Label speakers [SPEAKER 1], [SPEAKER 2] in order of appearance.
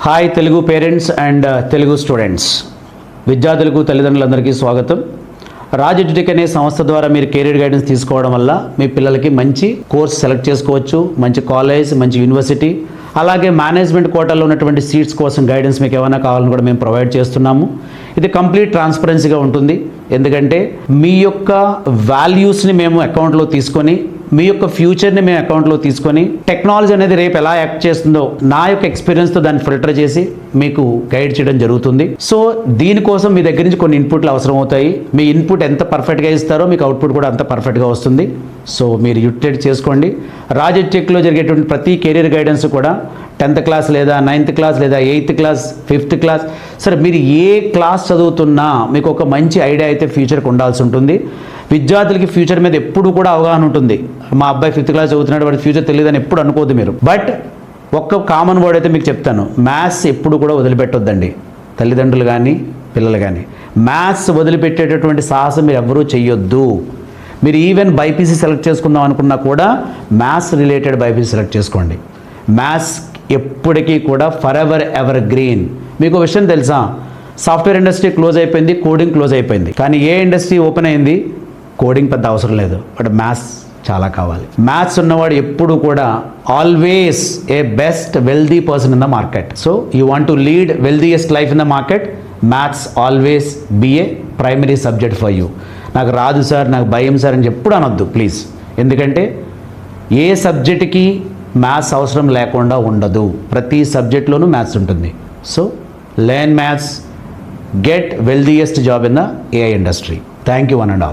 [SPEAKER 1] Hi Telugu parents and Telugu students, విద్యార్థులకు తల్లిదండ్రులందరికీ స్వాగతం. Raj edutech అనే సంస్థ ద్వారా మీరు కెరీర్ గైడెన్స్ తీసుకోవడం వల్ల మీ పిల్లలకి మంచి కోర్స్ సెలెక్ట్ చేసుకోవచ్చు, మంచి కాలేజ్, మంచి యూనివర్సిటీ, అలాగే మేనేజ్మెంట్ కోటాలో ఉన్నటువంటి సీట్స్ కోసం గైడెన్స్ మీకు ఏమైనా కావాలని కూడా మేము ప్రొవైడ్ చేస్తున్నాము. ఇది కంప్లీట్ ట్రాన్స్పరెన్సీగా ఉంటుంది. ఎందుకంటే మీ యొక్క వాల్యూస్ని మేము అకౌంట్లో తీసుకొని, మీ యొక్క ఫ్యూచర్ని మేము అకౌంట్లో తీసుకొని, టెక్నాలజీ అనేది రేపు ఎలా యాక్ట్ చేస్తుందో నా యొక్క ఎక్స్పీరియన్స్తో దాన్ని ఫిల్టర్ చేసి మీకు గైడ్ చేయడం జరుగుతుంది. సో దీనికోసం మీ దగ్గర నుంచి కొన్ని ఇన్పుట్లు అవసరం అవుతాయి. మీ ఇన్పుట్ ఎంత పర్ఫెక్ట్గా ఇస్తారో మీకు అవుట్పుట్ కూడా అంత పర్ఫెక్ట్గా వస్తుంది. సో మీరు యూటిలైజ్ చేసుకోండి. రాజ్ ఎడ్యుటెక్లో జరిగేటువంటి ప్రతి కెరీర్ గైడెన్స్ కూడా 10th క్లాస్ లేదా 9th క్లాస్ లేదా 8th క్లాస్ 5th క్లాస్, సరే మీరు ఏ క్లాస్ చదువుతున్నా మీకు ఒక మంచి ఐడియా అయితే ఫ్యూచర్కి ఉండాల్సి ఉంటుంది. విద్యార్థులకి ఫ్యూచర్ మీద ఎప్పుడు కూడా అవగాహన ఉంటుంది. మా అబ్బాయి 5th క్లాస్ చదువుతున్నాడు, వాడి ఫ్యూచర్ తెలియదని ఎప్పుడు అనుకోవద్దు మీరు. బట్ ఒక్క కామన్ వర్డ్ అయితే మీకు చెప్తాను, మ్యాథ్స్ ఎప్పుడు కూడా వదిలిపెట్టొద్దండి. తల్లిదండ్రులు కానీ పిల్లలు కానీ మ్యాథ్స్ వదిలిపెట్టేటటువంటి సాహసం మీరు ఎవ్వరూ చెయ్యొద్దు. మీరు ఈవెన్ బైపీసీ సెలెక్ట్ చేసుకుందాం అనుకున్నా కూడా మ్యాథ్స్ రిలేటెడ్ బైపీసీ సెలెక్ట్ చేసుకోండి. మ్యాథ్స్ ఎప్పటికీ కూడా ఫర్ ఎవర్ గ్రీన్. మీకు విషయం తెలుసా, సాఫ్ట్వేర్ ఇండస్ట్రీ క్లోజ్ అయిపోయింది, కోడింగ్ క్లోజ్ అయిపోయింది. కానీ ఏ ఇండస్ట్రీ ఓపెన్ అయింది? కోడింగ్ పెద్ద అవసరం లేదు, బట్ మ్యాథ్స్ చాలా కావాలి. మ్యాథ్స్ ఉన్నవాడు ఎప్పుడు కూడా always a best wealthy person in the market. So you want to lead wealthiest life in the market, maths always be a primary subject for you. నాకు రాదు సార్, నాకు భయం సార్ అని ఎప్పుడు అనొద్దు ప్లీజ్. ఎందుకంటే ఏ సబ్జెక్ట్కి మ్యాథ్స్ అవసరం లేకుండా ఉండదు. ప్రతి సబ్జెక్ట్లోనూ మ్యాథ్స్ ఉంటుంది. So learn maths, get wealthiest job in the AI industry. Thank you one and all.